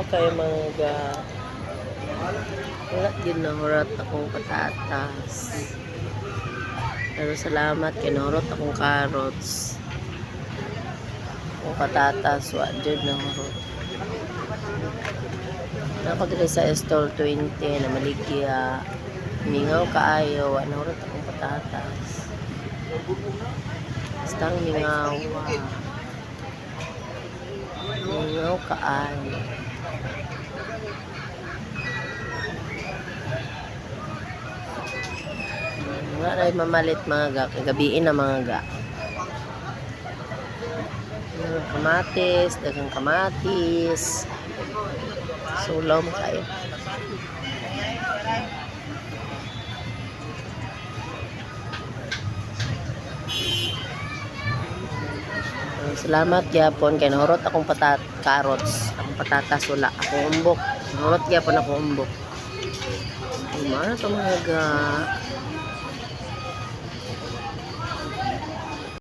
kay mga wala yun nahurat akong patatas. Pero salamat kay nahurot akong carrots. Akong patatas wa jud nahurot. Napagdali sa stall 20 na maligya. Mingaw kaayo wa nahurot akong patatas. Bastang mingaw. Mingaw kaayo. Wala rin mamalit mga ga. Kagabiin na mga ga. Kamatis. Dagang kamatis. Sulom kayo. Salamat gyapon kay nahurot akong carrots. Akong patatas wala. Akong umbok. Nahurot gyapon akong umbok. Ay, mara to mga ga.